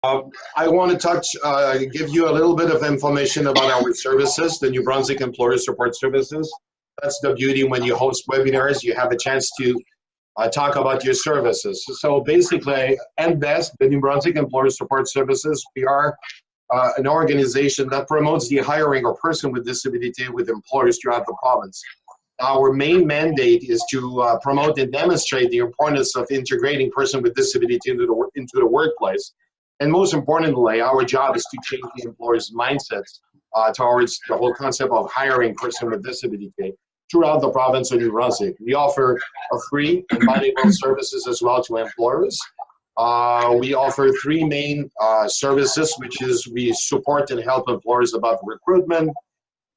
I want to give you a little bit of information about our services, the New Brunswick Employer Support Services. That's the beauty when you host webinars, you have a chance to talk about your services. So basically, NBEST, the New Brunswick Employer Support Services, we are an organization that promotes the hiring of persons with disability with employers throughout the province. Our main mandate is to promote and demonstrate the importance of integrating persons with disability into the workplace. And most importantly, our job is to change the employer's mindsets towards the whole concept of hiring persons with disability throughout the province of New Brunswick. We offer a free and valuable services as well to employers. We offer three main services, which is we support and help employers about recruitment,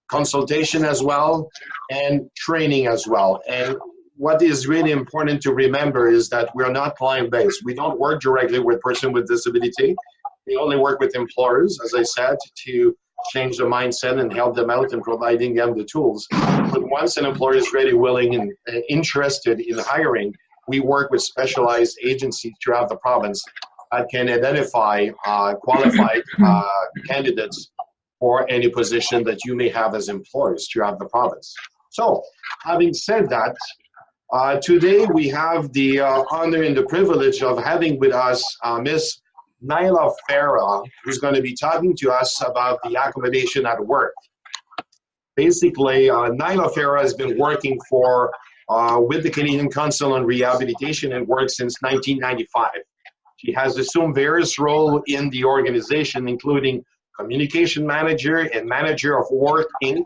consultation as well, and training as well. And what is really important to remember is that we're not client-based. We don't work directly with persons with disability. We only work with employers, as I said, to change the mindset and help them out and providing them the tools. But once an employer is really willing and interested in hiring, we work with specialized agencies throughout the province that can identify qualified candidates for any position that you may have as employers throughout the province. So, having said that, today we have the honor and the privilege of having with us Miss Nyla Farah, who's going to be talking to us about the accommodation at work. Basically, Nyla Farah has been working with the Canadian Council on Rehabilitation and Work since 1995. She has assumed various roles in the organization, including Communication Manager and Manager of Work Inc.,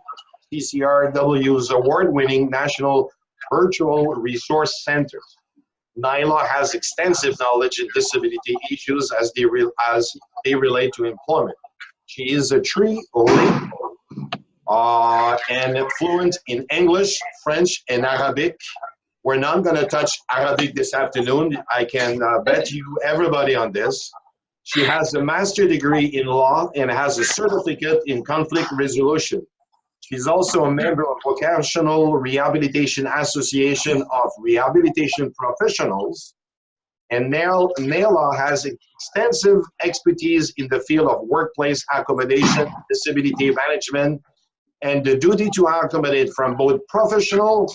CCRW's award-winning National Virtual Resource Center. Nyla has extensive knowledge in disability issues as they relate to employment. She is a trilingual and fluent in English, French, and Arabic. We're not going to touch Arabic this afternoon. I can bet you everybody on this. She has a master's degree in law and has a certificate in conflict resolution. She's also a member of Vocational Rehabilitation Association of Rehabilitation Professionals. And Nyla has extensive expertise in the field of workplace accommodation, disability management, and the duty to accommodate from both professional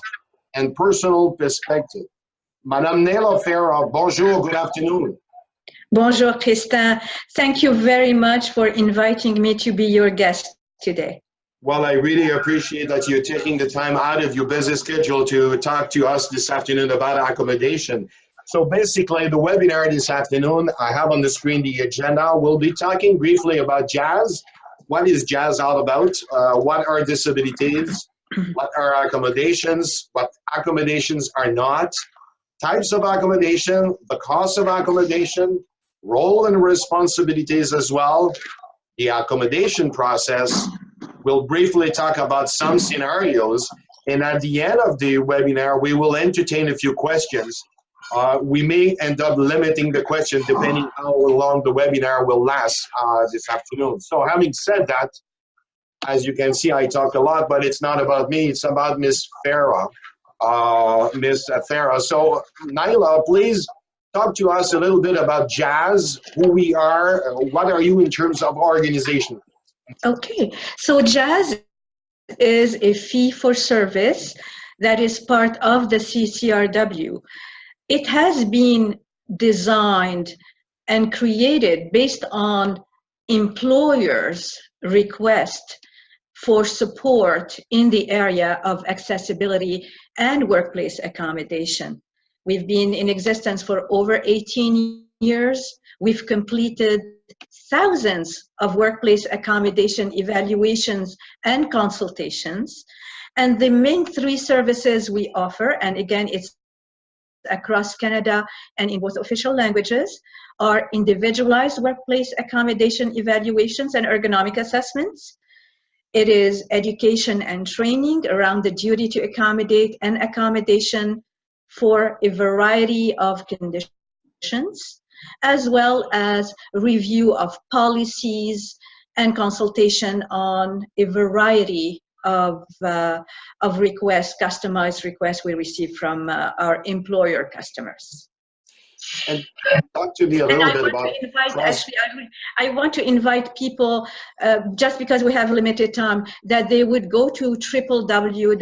and personal perspective. Madame Nyla Farah, bonjour, good afternoon. Bonjour, Christin. Thank you very much for inviting me to be your guest today. Well, I really appreciate that you're taking the time out of your busy schedule to talk to us this afternoon about accommodation. So basically, the webinar this afternoon, I have on the screen the agenda. We'll be talking briefly about JAS. What is JAS all about? What are disabilities? What are accommodations? What accommodations are not? Types of accommodation, the cost of accommodation, role and responsibilities as well, the accommodation process. We'll briefly talk about some scenarios, and at the end of the webinar, we will entertain a few questions. We may end up limiting the question depending how long the webinar will last this afternoon. So having said that, as you can see, I talk a lot, but it's not about me, it's about Miss Farah. Miss Farah. So Nyla, please talk to us a little bit about JAS, who we are, what are you in terms of organization? Okay, so JAS is a fee-for-service that is part of the CCRW. It has been designed and created based on employers' request for support in the area of accessibility and workplace accommodation. We've been in existence for over 18 years. We've completed thousands of workplace accommodation evaluations and consultations. And the main three services we offer, and again, it's across Canada and in both official languages, are individualized workplace accommodation evaluations and ergonomic assessments. It is education and training around the duty to accommodate and accommodation for a variety of conditions, as well as review of policies and consultation on a variety of requests, customized requests we receive from our employer customers. And talk to me a And little I bit want about to invite, cross. actually, I want to invite people, just because we have limited time, that they would go to www.ccrw.org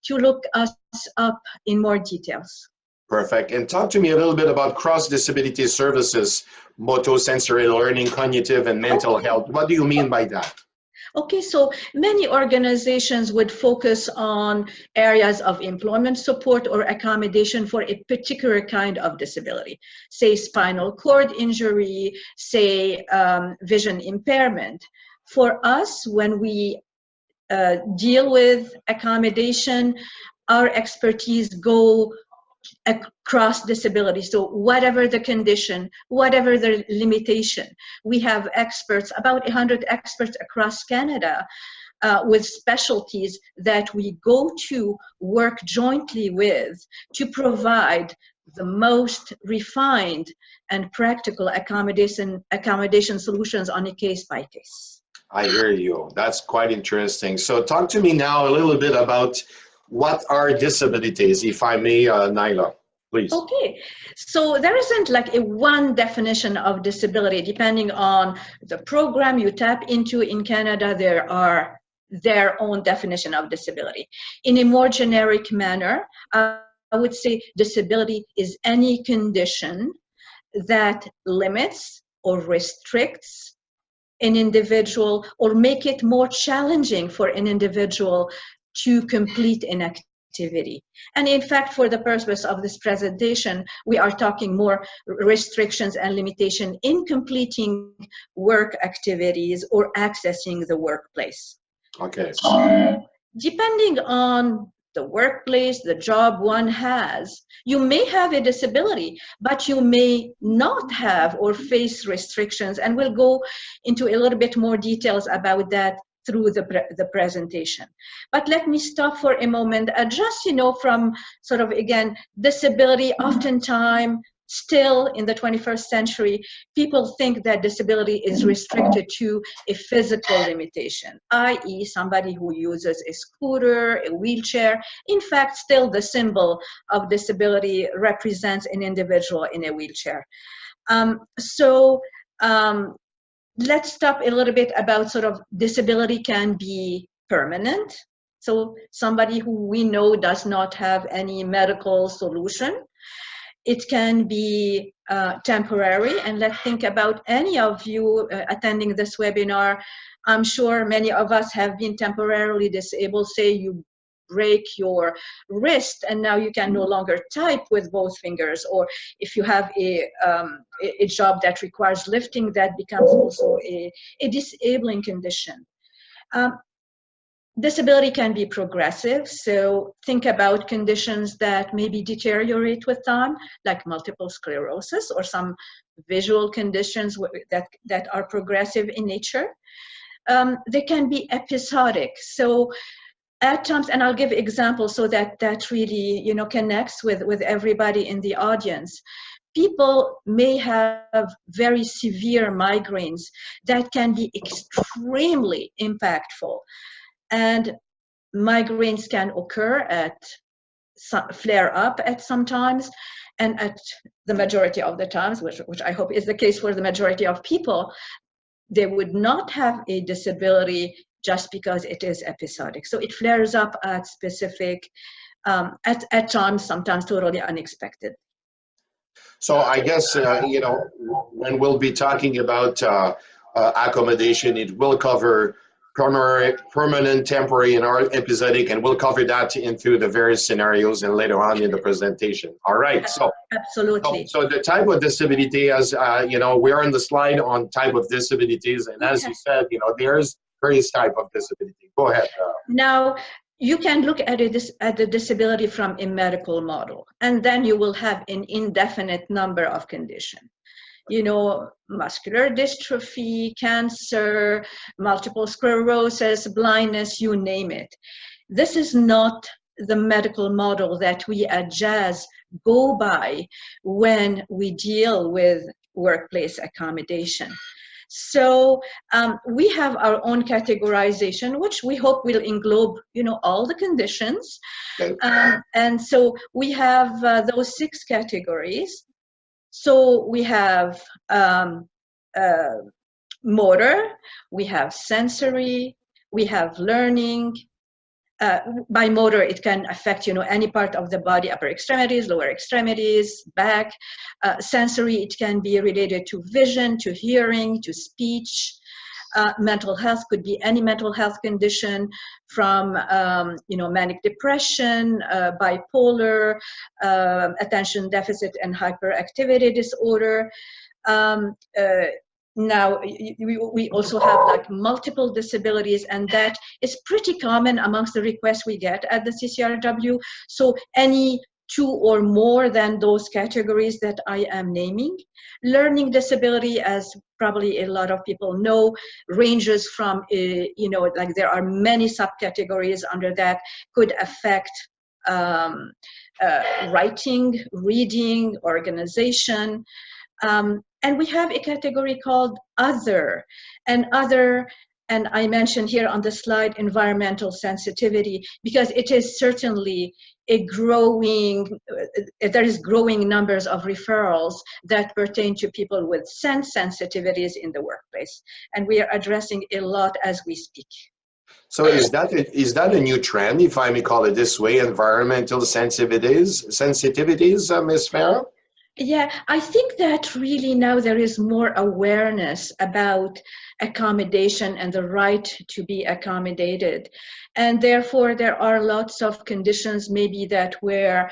to look us up in more details. Perfect. And talk to me a little bit about cross-disability services, motor-sensory learning, cognitive and mental health. What do you mean by that? Okay, so many organizations would focus on areas of employment support or accommodation for a particular kind of disability, say spinal cord injury, say vision impairment. For us, when we deal with accommodation, our expertise go across disability. So whatever the condition, whatever the limitation, we have experts, about 100 experts across Canada with specialties that we go to work jointly with to provide the most refined and practical accommodation solutions on a case by case. I hear you. That's quite interesting. So talk to me now a little bit about what are disabilities, if I may, Naila, please. Okay, so there isn't like a one definition of disability. Depending on the program you tap into in Canada, there are their own definition of disability. In a more generic manner, I would say disability is any condition that limits or restricts an individual or make it more challenging for an individual to complete an activity. And in fact, for the purpose of this presentation, we are talking more restrictions and limitation in completing work activities or accessing the workplace. Okay. Depending on the workplace, the job one has, you may have a disability, but you may not have or face restrictions. And we'll go into a little bit more details about that through the presentation. But let me stop for a moment. Just, from sort of, again, disability, oftentimes, still in the 21st century, people think that disability is restricted to a physical limitation, i.e. somebody who uses a scooter, a wheelchair. In fact, still the symbol of disability represents an individual in a wheelchair. Let's talk a little bit about sort of disability can be permanent. So somebody who we know does not have any medical solution. It can be temporary, and let's think about any of you attending this webinar. I'm sure many of us have been temporarily disabled. Say you break your wrist and now you can no longer type with both fingers, or if you have a job that requires lifting, that becomes also a disabling condition. Disability can be progressive, so think about conditions that maybe deteriorate with time, like multiple sclerosis or some visual conditions that are progressive in nature. They can be episodic, so at times, and I'll give examples so that really connects with everybody in the audience. People may have very severe migraines that can be extremely impactful. And migraines can occur flare up at some times, and at the majority of the times, which I hope is the case for the majority of people, they would not have a disability just because it is episodic. So it flares up at specific, at times, sometimes totally unexpected. So I guess, when we'll be talking about accommodation, it will cover permanent, temporary, and episodic, and we'll cover that into the various scenarios and later on in the presentation. All right. So absolutely. So the type of disability, as we're on the slide on type of disabilities, and as you said, there's various type of disability. Go ahead. Now, you can look at the disability from a medical model, and then you will have an indefinite number of conditions. Muscular dystrophy, cancer, multiple sclerosis, blindness, you name it. This is not the medical model that we at JAS go by when we deal with workplace accommodation. So we have our own categorization, which we hope will englobe, all the conditions. Okay. And so we have those 6 categories. So we have motor, we have sensory, we have learning. By motor, it can affect, any part of the body, upper extremities, lower extremities, back. Sensory, it can be related to vision, to hearing, to speech. Mental health could be any mental health condition from, manic depression, bipolar, attention deficit and hyperactivity disorder. Now, we also have like multiple disabilities, and that is pretty common amongst the requests we get at the CCRW. So any 2 or more than those categories that I am naming. Learning disability, as probably a lot of people know, ranges from, like there are many subcategories under that, could affect writing, reading, organization. And we have a category called other, and I mentioned here on the slide environmental sensitivity, because it is certainly a there is growing numbers of referrals that pertain to people with sense sensitivities in the workplace. And we are addressing a lot as we speak. So is that a new trend, if I may call it this way, environmental sensitivities, Ms. Farah? Yeah, I think that really now there is more awareness about accommodation and the right to be accommodated. And therefore, there are lots of conditions maybe that were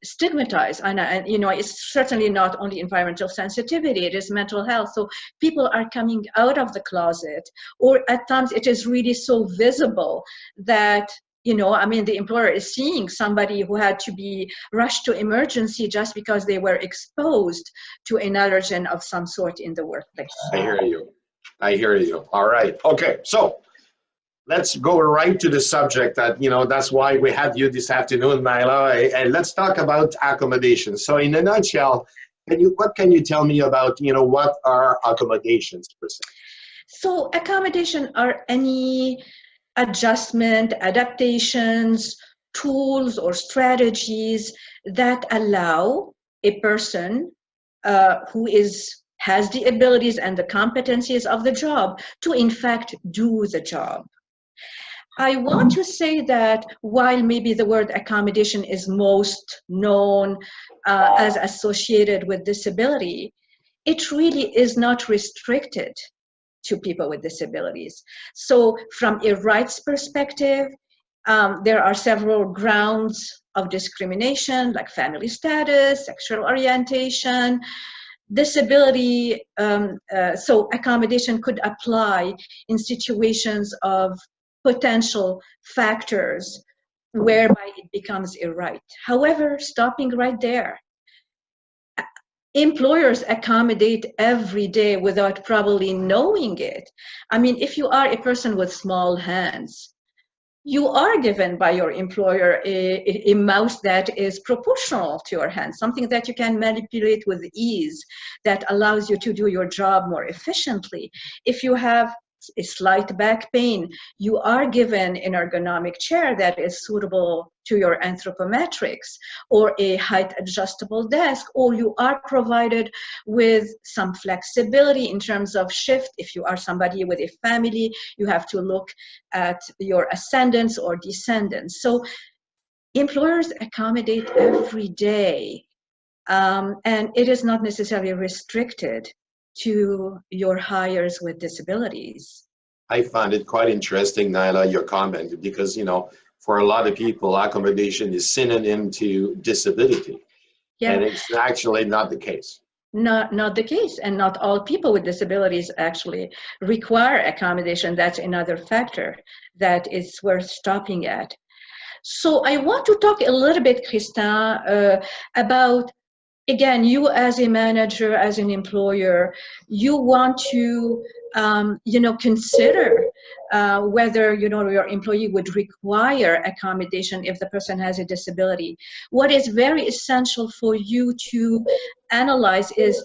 stigmatized. And, it's certainly not only environmental sensitivity, it is mental health. So people are coming out of the closet, or at times it is really so visible that the employer is seeing somebody who had to be rushed to emergency just because they were exposed to an allergen of some sort in the workplace. I hear you. All right. Okay. So let's go right to the subject that, that's why we have you this afternoon, Nyla. And let's talk about accommodations. So in a nutshell, what can you tell me about, what are accommodations per se? So accommodation are any adjustment, adaptations, tools or strategies that allow a person who has the abilities and the competencies of the job to in fact do the job. I want to say that while maybe the word accommodation is most known as associated with disability, it really is not restricted to people with disabilities. So from a rights perspective, there are several grounds of discrimination, like family status, sexual orientation, disability. So accommodation could apply in situations of potential factors whereby it becomes a right. However, stopping right there, employers accommodate every day without probably knowing it. I mean, if you are a person with small hands, you are given by your employer a mouse that is proportional to your hands, something that you can manipulate with ease, that allows you to do your job more efficiently. If you have a slight back pain, you are given an ergonomic chair that is suitable to your anthropometrics, or a height adjustable desk, or you are provided with some flexibility in terms of shift. If you are somebody with a family, you have to look at your ascendants or descendants. So employers accommodate every day, and it is not necessarily restricted to your hires with disabilities. I find it quite interesting, Nyla, your comment, because, for a lot of people, accommodation is synonym to disability. Yeah. And it's actually not the case. Not the case, and not all people with disabilities actually require accommodation. That's another factor that is worth stopping at. So I want to talk a little bit, Christin, about, again, you as a manager, as an employer, you want to, consider whether, your employee would require accommodation if the person has a disability. What is very essential for you to analyze is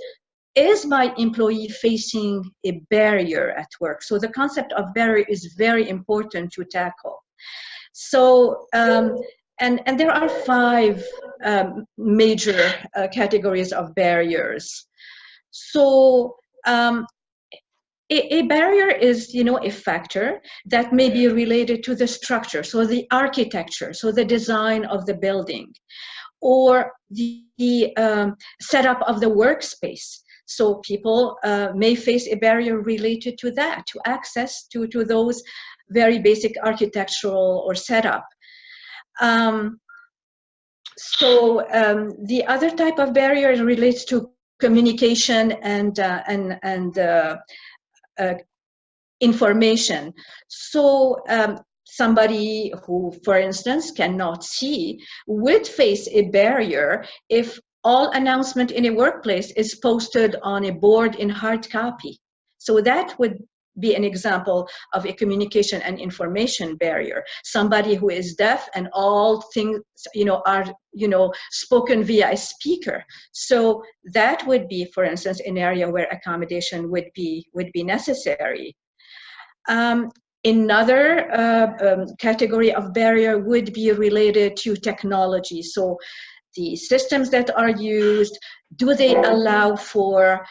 is my employee facing a barrier at work? So the concept of barrier is very important to tackle. So, and there are 5 major categories of barriers. So a barrier is, a factor that may be related to the structure, so the architecture, so the design of the building, or the setup of the workspace. So people may face a barrier related to that, to access to those very basic architectural or setup. The other type of barrier relates to communication and information. So somebody who, for instance, cannot see would face a barrier if all announcement in a workplace is posted on a board in hard copy. So that would be an example of a communication and information barrier. Somebody who is deaf and all things, are, spoken via a speaker. So that would be, for instance, an area where accommodation would be necessary. Another category of barrier would be related to technology. So the systems that are used, do they allow for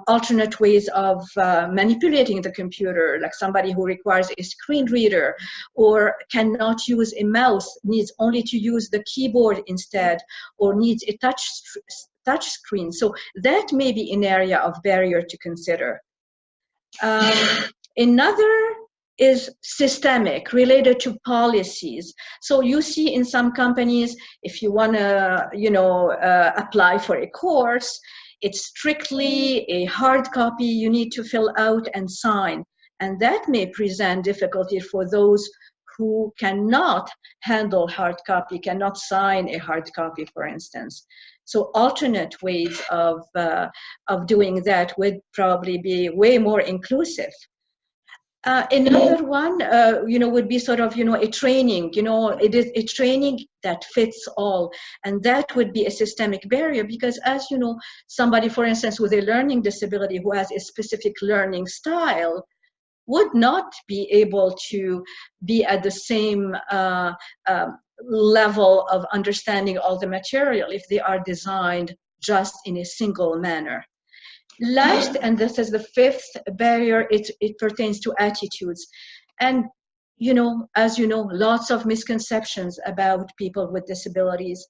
alternate ways of manipulating the computer, like somebody who requires a screen reader or cannot use a mouse, needs only to use the keyboard instead, or needs a touch screen. So that may be an area of barrier to consider. Another is systemic, related to policies. So you see in some companies, if you want to, apply for a course, it's strictly a hard copy you need to fill out and sign. And that may present difficulty for those who cannot handle hard copy, cannot sign a hard copy, for instance. So alternate ways of doing that would probably be way more inclusive. Another one, would be sort of, a training, it is a training that fits all. And that would be a systemic barrier because, as you know, somebody, for instance, with a learning disability who has a specific learning style would not be able to be at the same level of understanding all the material if they are designed just in a single manner. Last, and this is the 5th barrier, it pertains to attitudes. And, as you know, lots of misconceptions about people with disabilities.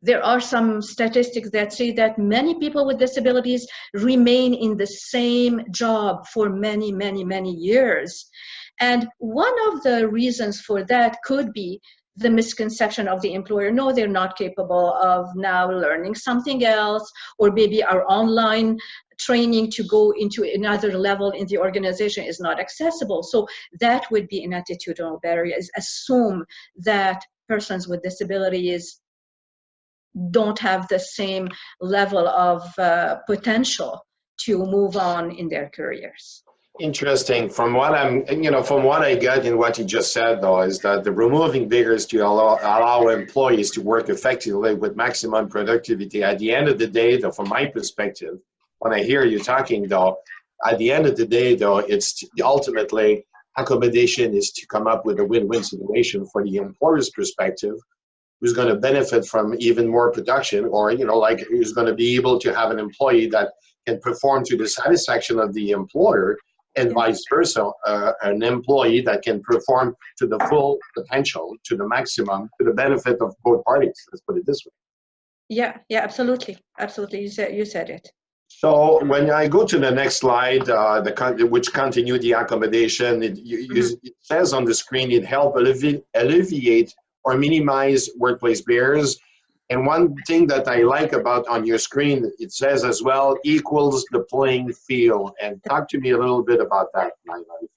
There are some statistics that say that many people with disabilities remain in the same job for many, many, many years. And one of the reasons for that could be the misconception of the employer. No, they're not capable of now learning something else, or maybe our online training to go into another level in the organization is not accessible. So that would be an attitudinal barrier, is assume that persons with disabilities don't have the same level of potential to move on in their careers. Interesting. From what I got in what you just said, though, is that the removing barriers to allow employees to work effectively with maximum productivity. At the end of the day, though, from my perspective, when I hear you talking, though, at the end of the day, though, it's ultimately accommodation is to come up with a win-win situation for the employer's perspective, who's going to benefit from even more production, or who's going to be able to have an employee that can perform to the satisfaction of the employer, and vice versa, an employee that can perform to the full potential, to the maximum, to the benefit of both parties. Let's put it this way. Yeah, absolutely. You said it. So when I go to the next slide, which continue the accommodation, it says on the screen, it helps alleviate or minimize workplace barriers. And one thing that I like about on your screen, it says as well, equals the playing field. And talk to me a little bit about that, Naila.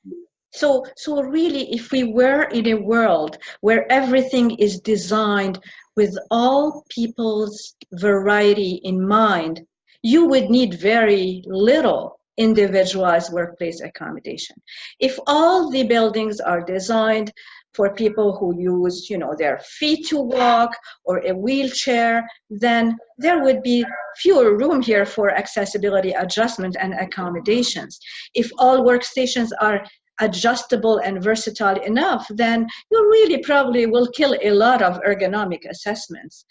So really, if we were in a world where everything is designed with all people's variety in mind, you would need very little individualized workplace accommodation. If all the buildings are designed for people who use, their feet to walk or a wheelchair, then there would be fewer room here for accessibility adjustment and accommodations. If all workstations are adjustable and versatile enough, then you really probably will kill a lot of ergonomic assessments.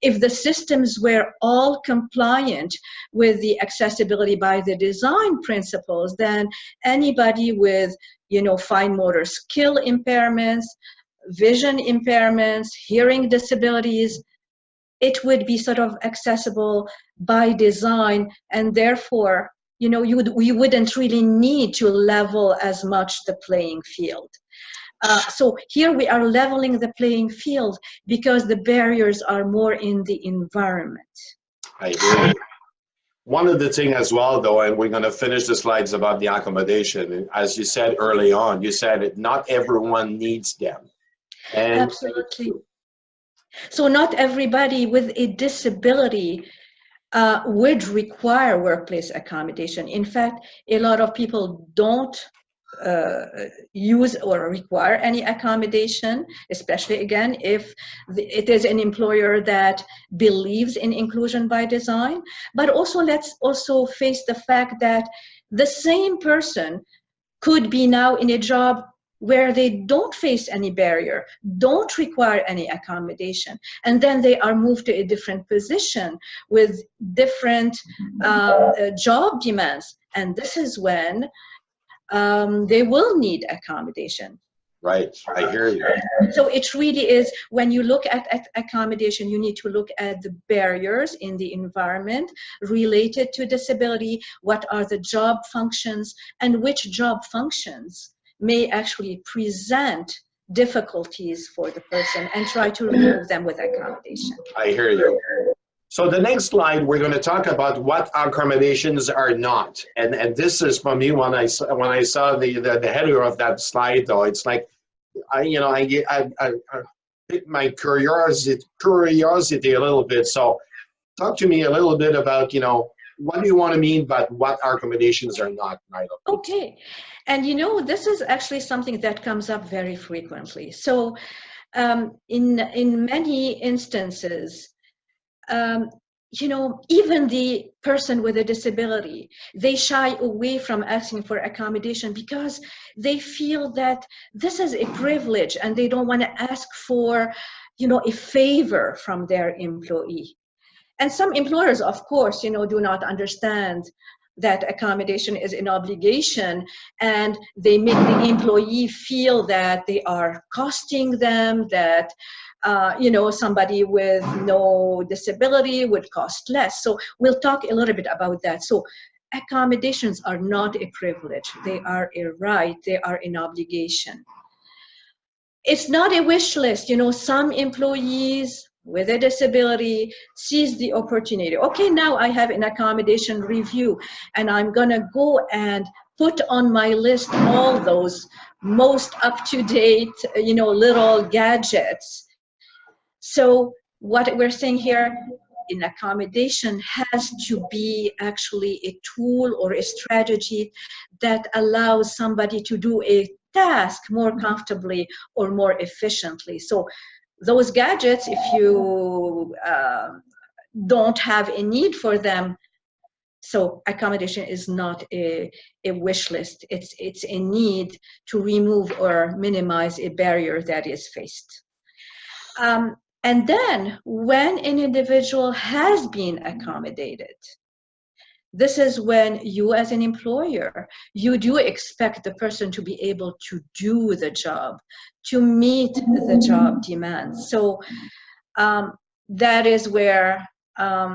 If the systems were all compliant with the accessibility by the design principles, then anybody with, fine motor skill impairments, vision impairments, hearing disabilities, it would be sort of accessible by design, and therefore, we wouldn't really need to level as much the playing field. So here we are leveling the playing field because the barriers are more in the environment. I agree. One of the things as well, though, and we're going to finish the slides about the accommodation, as you said early on, you said that not everyone needs them. And absolutely. So not everybody with a disability would require workplace accommodation. In fact, a lot of people don't use or require any accommodation, especially again if it is an employer that believes in inclusion by design. But also let's also face the fact that the same person could be now in a job where they don't face any barrier, don't require any accommodation, and then they are moved to a different position with different job demands, and this is when they will need accommodation. Right, I hear you. So it really is, when you look at accommodation, you need to look at the barriers in the environment related to disability, what are the job functions, and which job functions may actually present difficulties for the person, and try to remove them with accommodation. I hear you. So the next slide, we're going to talk about what accommodations are not. And this is for me, when I saw the header of that slide, though, it's like, I picked my curiosity a little bit. So talk to me a little bit about, what do you want to mean by what accommodations are not, Nyla? Okay. And this is actually something that comes up very frequently. So in many instances, even the person with a disability, they shy away from asking for accommodation because they feel that this is a privilege and they don't want to ask for, a favor from their employee. And some employers, of course, do not understand that accommodation is an obligation, and they make the employee feel that they are costing them, that somebody with no disability would cost less. So we'll talk a little bit about that. So accommodations are not a privilege. They are a right. They are an obligation. It's not a wish list. Some employees with a disability seize the opportunity. Okay, now I have an accommodation review, and I'm gonna go and put on my list all those most up-to-date, little gadgets. So what we're saying here, an accommodation has to be actually a tool or a strategy that allows somebody to do a task more comfortably or more efficiently. So those gadgets, if you don't have a need for them, so accommodation is not a wish list. It's a need to remove or minimize a barrier that is faced. And then when an individual has been accommodated, this is when you as an employer, you do expect the person to be able to do the job, to meet the job demands. So that is where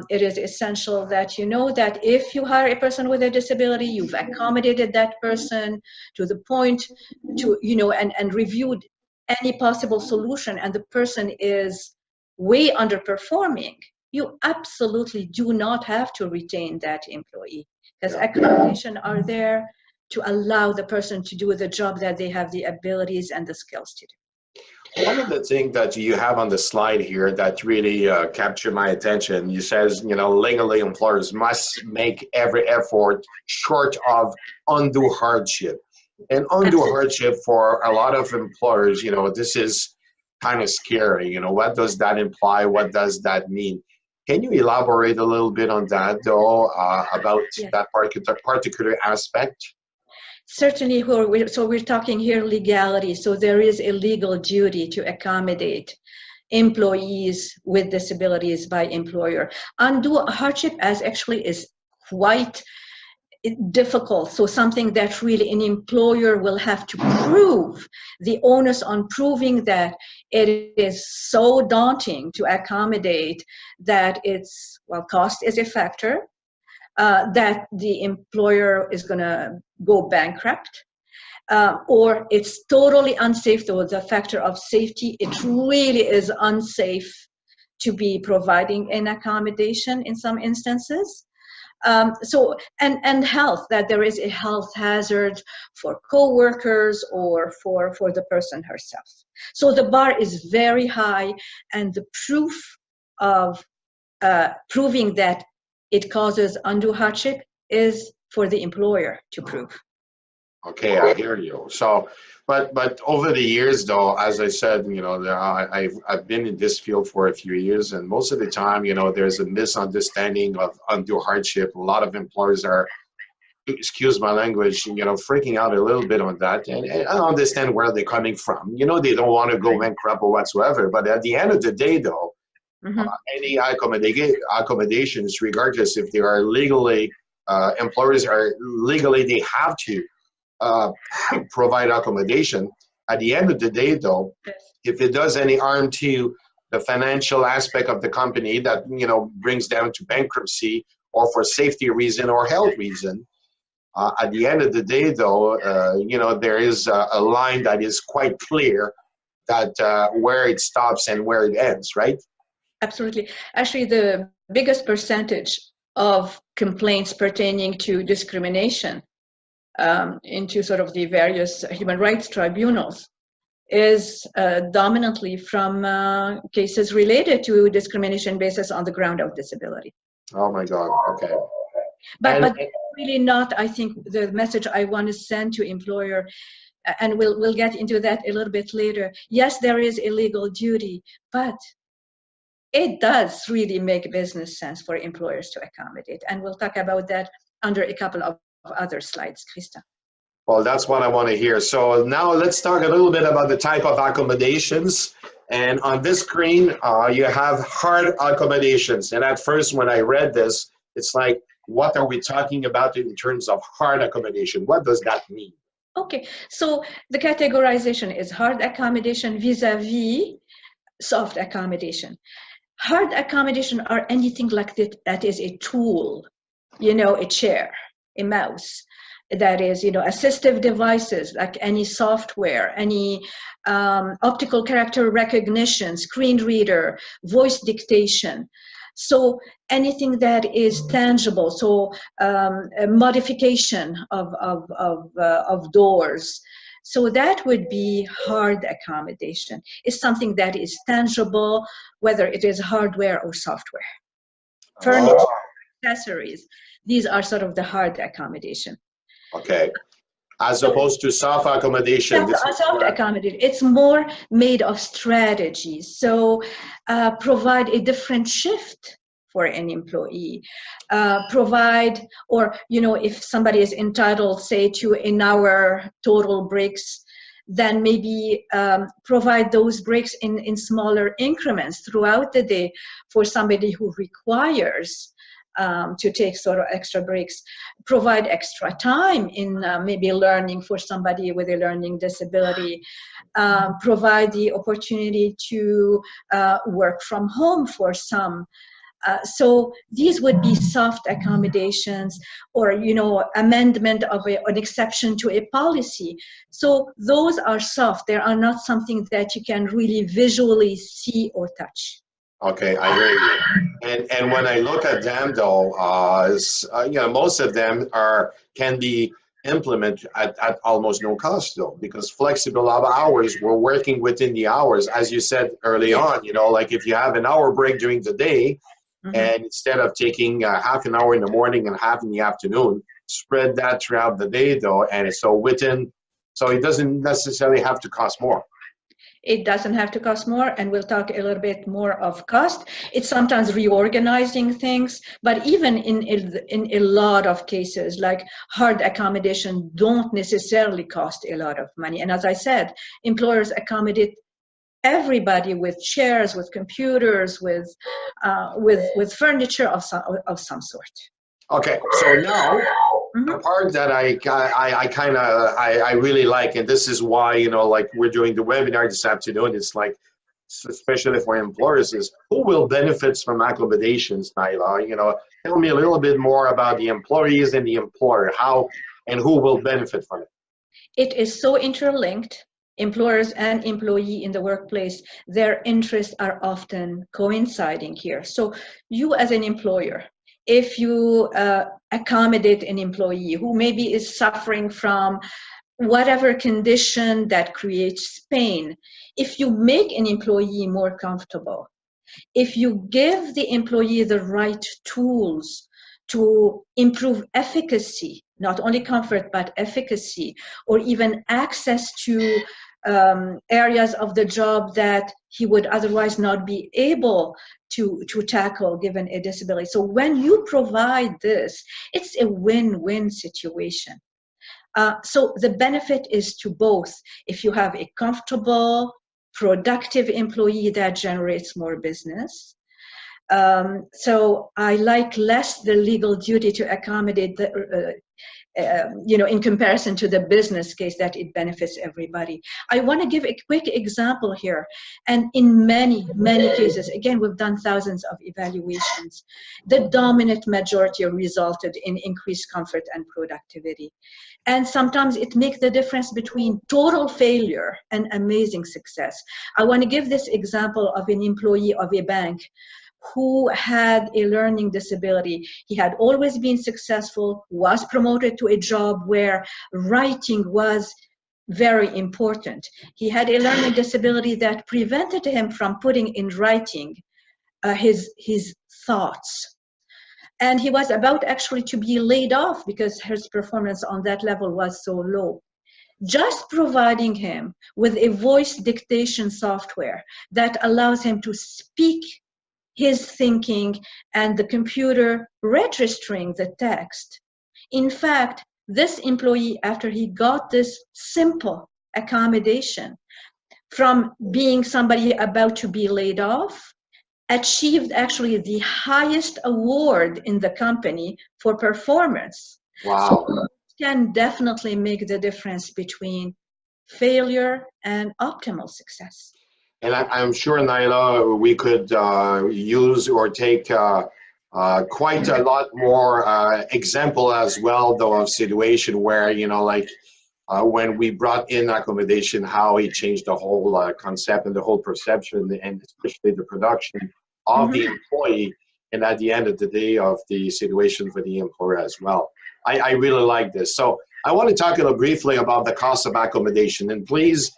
it is essential that that if you hire a person with a disability, you've accommodated that person to the point to, and reviewed any possible solution, and the person is way underperforming, you absolutely do not have to retain that employee, because accommodations are there to allow the person to do the job that they have the abilities and the skills to do. One of the things that you have on the slide here that really captured my attention, you says, legally employers must make every effort short of undue hardship. And undue hardship for a lot of employers, you know, this is kind of scary. You know, what does that imply? What does that mean? Can you elaborate a little bit on that, though, about Yes. that particular aspect? Certainly, so we're talking here legality. So there is a legal duty to accommodate employees with disabilities by employer. Undue hardship as actually is quite difficult. So something that really an employer will have to prove. The onus on proving that it is so daunting to accommodate that it's, well, cost is a factor, that the employer is going to go bankrupt, or it's totally unsafe. So the factor of safety, it really is unsafe to be providing an accommodation in some instances. And health, that there is a health hazard for co-workers or for the person herself. So the bar is very high, and the proof of proving that it causes undue hardship is for the employer to prove. Okay, I hear you. So, but over the years, though, as I said, you know, I've been in this field for a few years, and most of the time, you know, there's a misunderstanding of undue hardship. A lot of employers are, excuse my language, you know, freaking out a little bit on that, and I understand where they're coming from. You know, they don't want to go bankrupt or whatsoever. But at the end of the day, though, any accommodations, regardless if they are legally, employers are legally, they have to provide accommodation. At the end of the day, though, if it does any harm to the financial aspect of the company that, you know, brings them to bankruptcy or for safety reason or health reason, at the end of the day, though, you know, there is a line that is quite clear that where it stops and where it ends, right? Absolutely. Actually, the biggest percentage of complaints pertaining to discrimination into sort of the various human rights tribunals is dominantly from cases related to discrimination basis on the ground of disability. Oh my God. Okay. But really not, I think, the message I want to send to employer, and we'll get into that a little bit later. Yes, there is a legal duty, but it does really make business sense for employers to accommodate. And we'll talk about that under a couple of other slides, Krista. Well, that's what I want to hear. So now let's talk a little bit about the type of accommodations. And on this screen, you have hard accommodations. And at first, when I read this, it's like, what are we talking about in terms of hard accommodation? What does that mean? Okay, so the categorization is hard accommodation vis-a-vis soft accommodation. Hard accommodation are anything like that is a tool, you know, a chair, a mouse, that is, you know, assistive devices like any software, any optical character recognition, screen reader, voice dictation. So anything that is tangible, so a modification of doors. So that would be hard accommodation. It's something that is tangible, whether it is hardware or software. Furniture, accessories, these are sort of the hard accommodation. Okay. As opposed to soft accommodation. Soft accommodation, it's more made of strategies. So provide a different shift for an employee, provide, or, you know, if somebody is entitled, say, to an hour total breaks, then maybe provide those breaks in smaller increments throughout the day for somebody who requires to take sort of extra breaks, provide extra time in maybe learning for somebody with a learning disability, provide the opportunity to work from home for some. So these would be soft accommodations, or, you know, amendment of an exception to a policy. So those are soft. They are not something that you can really visually see or touch. Okay, I hear you. And when I look at them, though, you know, most of them can be implemented at almost no cost, though, because flexible hours, we're working within the hours, as you said early on. You know, like if you have an hour break during the day, and instead of taking half an hour in the morning and half in the afternoon, spread that throughout the day, though, and so within So it doesn't necessarily have to cost more. It doesn't have to cost more, and we'll talk a little bit more of cost. It's sometimes reorganizing things, but even in a lot of cases, like hard accommodation don't necessarily cost a lot of money. And as I said, employers accommodate everybody with chairs, with computers, with furniture of some sort. Okay, so now the part that I really like, and this is why, you know, like we're doing the webinar this afternoon, it's like, especially for employers, is who will benefit from accommodations, Naila? You know, tell me a little bit more about the employees and the employer, how and who will benefit from it. It is so interlinked. Employers and employee in the workplace, their interests are often coinciding here. So you as an employer, if you accommodate an employee who maybe is suffering from whatever condition that creates pain, if you make an employee more comfortable, if you give the employee the right tools to improve efficacy, not only comfort, but efficacy, or even access to areas of the job that he would otherwise not be able to tackle given a disability. So when you provide this, it's a win-win situation. So the benefit is to both. If you have a comfortable, productive employee, that generates more business. So I like less the legal duty to accommodate the, you know, in comparison to the business case that it benefits everybody. I want to give a quick example here. And in many cases, again, we've done thousands of evaluations, the dominant majority resulted in increased comfort and productivity. And sometimes it makes the difference between total failure and amazing success. I want to give this example of an employee of a bank who had a learning disability. He had always been successful, was promoted to a job where writing was very important. He had a learning disability that prevented him from putting in writing his thoughts. And he was about actually to be laid off because his performance on that level was so low. Just providing him with a voice dictation software that allows him to speak his thinking and the computer registering the text. In fact, this employee, after he got this simple accommodation, from being somebody about to be laid off, achieved actually the highest award in the company for performance. Wow. So it can definitely make the difference between failure and optimal success. And I'm sure, Naila, we could use or take quite a lot more example as well, though, of situation where, you know, like when we brought in accommodation, how it changed the whole concept and the whole perception, and especially the production of the employee, and at the end of the day of the situation for the employer as well. I really like this. So I want to talk a little briefly about the cost of accommodation, and please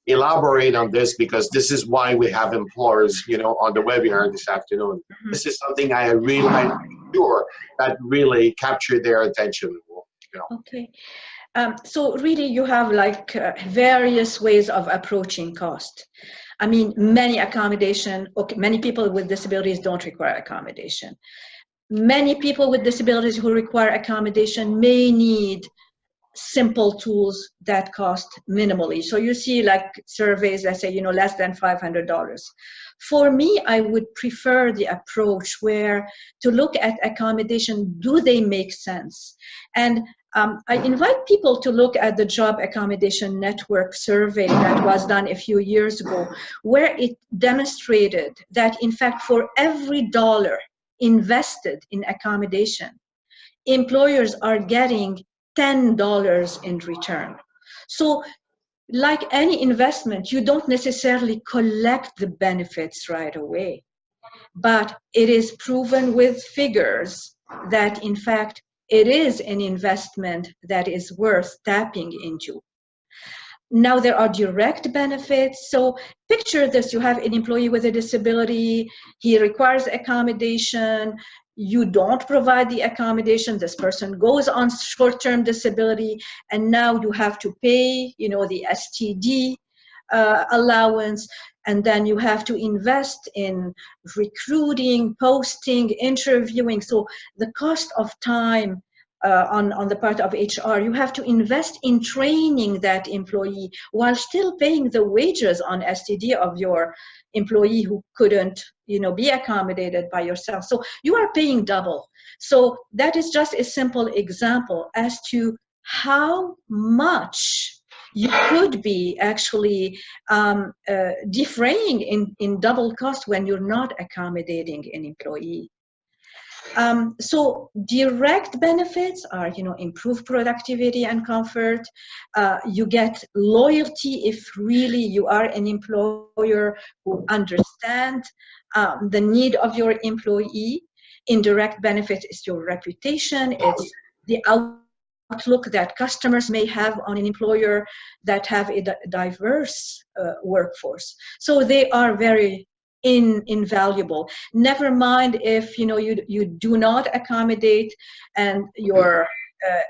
elaborate on this, because this is why we have employers, you know, on the webinar this afternoon. This is something I really, I'm sure that really captured their attention. You know. Okay. So really you have like various ways of approaching cost. I mean, many people with disabilities don't require accommodation. Many people with disabilities who require accommodation may need simple tools that cost minimally. So you see like surveys that say, you know, less than $500. For me, I would prefer the approach where to look at accommodation, do they make sense? And I invite people to look at the Job Accommodation Network survey that was done a few years ago, where it demonstrated that in fact for every dollar invested in accommodation, employers are getting $10 in return. So like any investment, you don't necessarily collect the benefits right away, but it is proven with figures that in fact it is an investment that is worth tapping into. Now there are direct benefits. So picture this, you have an employee with a disability, he requires accommodation, you don't provide the accommodation, this person goes on short-term disability, and now you have to pay, you know, the STD allowance, and then you have to invest in recruiting, posting, interviewing. So the cost of time on the part of HR, you have to invest in training that employee while still paying the wages on STD of your employee who couldn't, you know, be accommodated by yourself. So you are paying double. So that is just a simple example as to how much you could be actually defraying in double cost when you're not accommodating an employee. So direct benefits are, you know, improved productivity and comfort. You get loyalty if really you are an employer who understands the need of your employee. Indirect benefit is your reputation. It's the outlook that customers may have on an employer that have a diverse workforce. So they are very invaluable. Never mind if, you know, you do not accommodate and your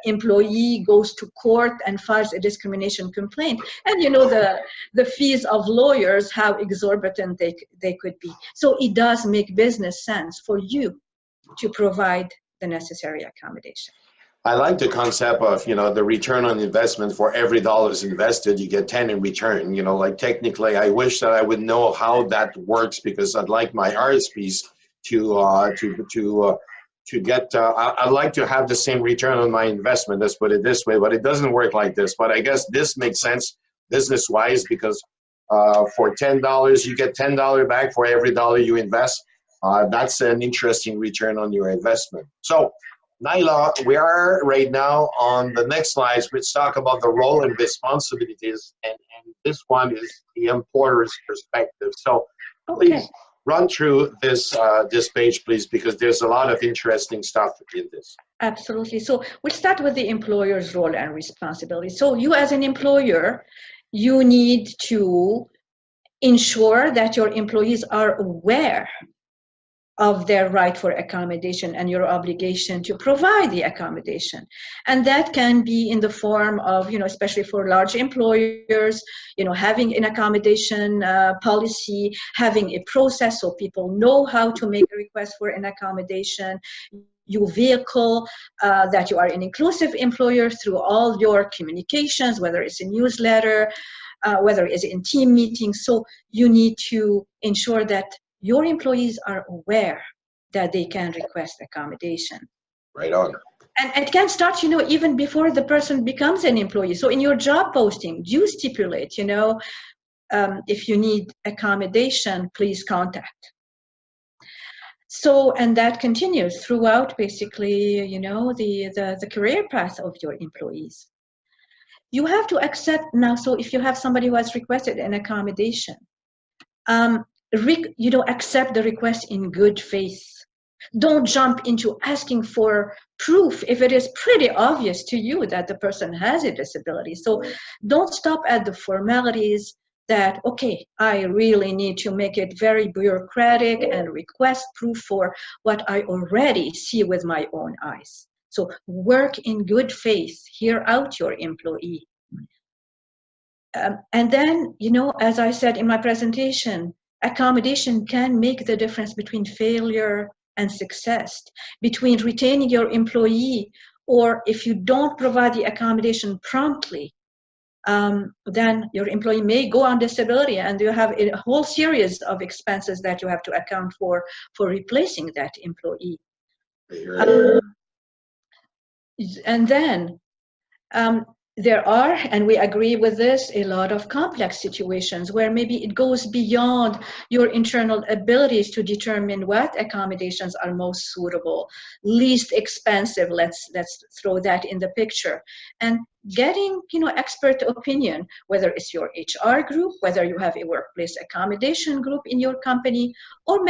employee goes to court and files a discrimination complaint, and you know the fees of lawyers, how exorbitant they could be. So it does make business sense for you to provide the necessary accommodation. I like the concept of, you know, the return on investment. For every dollar is invested, you get 10 in return. You know, like technically, I wish that I would know how that works, because I'd like my RSPs to get. I'd like to have the same return on my investment. Let's put it this way, but it doesn't work like this. But I guess this makes sense business-wise, because for $10, you get $10 back for every dollar you invest. That's an interesting return on your investment. So, Naila, we are right now on the next slides, which talk about the role and responsibilities, and this one is the employer's perspective. So please run through this this page, please, because there's a lot of interesting stuff in this. Absolutely. So we'll start with the employer's role and responsibility. So you as an employer, you need to ensure that your employees are aware of their right for accommodation and your obligation to provide the accommodation. And that can be in the form of, you know, especially for large employers, you know, having an accommodation policy, having a process so people know how to make a request for an accommodation. You vehicle that you are an inclusive employer through all your communications, whether it's a newsletter, whether it's in team meetings. So you need to ensure that your employees are aware that they can request accommodation. Right on. And it can start, you know, even before the person becomes an employee. So in your job posting, do stipulate, you know, if you need accommodation, please contact. So, and that continues throughout basically, you know, the career path of your employees. You have to accept now, so if you have somebody who has requested an accommodation, you know, accept the request in good faith. Don't jump into asking for proof if it is pretty obvious to you that the person has a disability. So don't stop at the formalities that, okay, I really need to make it very bureaucratic and request proof for what I already see with my own eyes. So work in good faith, hear out your employee. And then, you know, as I said in my presentation, accommodation can make the difference between failure and success, between retaining your employee, or if you don't provide the accommodation promptly, then your employee may go on disability and you have a whole series of expenses that you have to account for replacing that employee. And then there are, and we agree with this, a lot of complex situations where maybe it goes beyond your internal abilities to determine what accommodations are most suitable, least expensive. Let's throw that in the picture. And getting, you know, expert opinion, whether it's your HR group, whether you have a workplace accommodation group in your company, or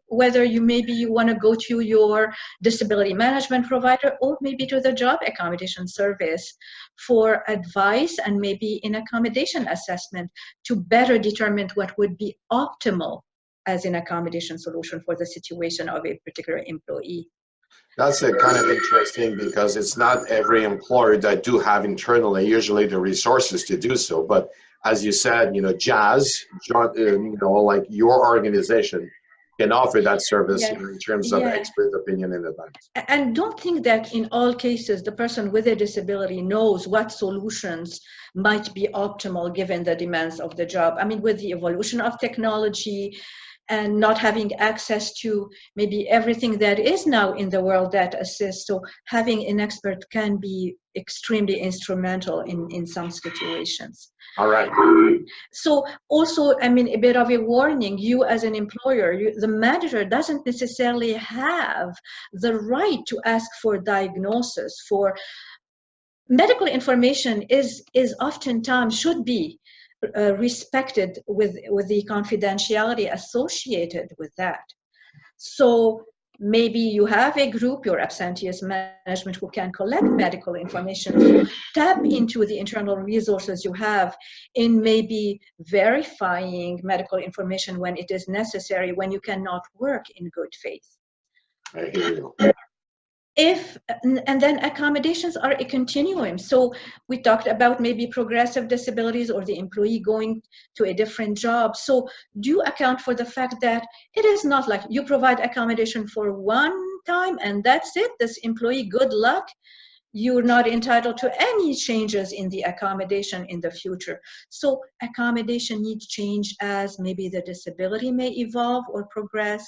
whether you want to go to your disability management provider, or maybe to the job accommodation service for advice and maybe an accommodation assessment to better determine what would be optimal as an accommodation solution for the situation of a particular employee. That's a kind of interesting because it's not every employer that do have internally usually the resources to do so. But as you said, JAS, like your organization can offer that service Yes. in terms of Yeah. expert opinion in advance. And don't think that in all cases, the person with a disability knows what solutions might be optimal given the demands of the job. I mean, with the evolution of technology and not having access to maybe everything that is now in the world that assists, so having an expert can be extremely instrumental in some situations. All right. So also, I mean, a bit of a warning, you as an employer, the manager doesn't necessarily have the right to ask for diagnosis. For medical information is oftentimes should be respected with the confidentiality associated with that. So maybe you have a group, your absenteeism management, who can collect medical information. So tap into the internal resources you have in maybe verifying medical information when it is necessary, when you cannot work in good faith. I hear you. And then accommodations are a continuum. So we talked about maybe progressive disabilities or the employee going to a different job. So do account for the fact that it is not like you provide accommodation for one time and that's it. This employee, good luck. You're not entitled to any changes in the accommodation in the future. So accommodation needs change as maybe the disability may evolve or progress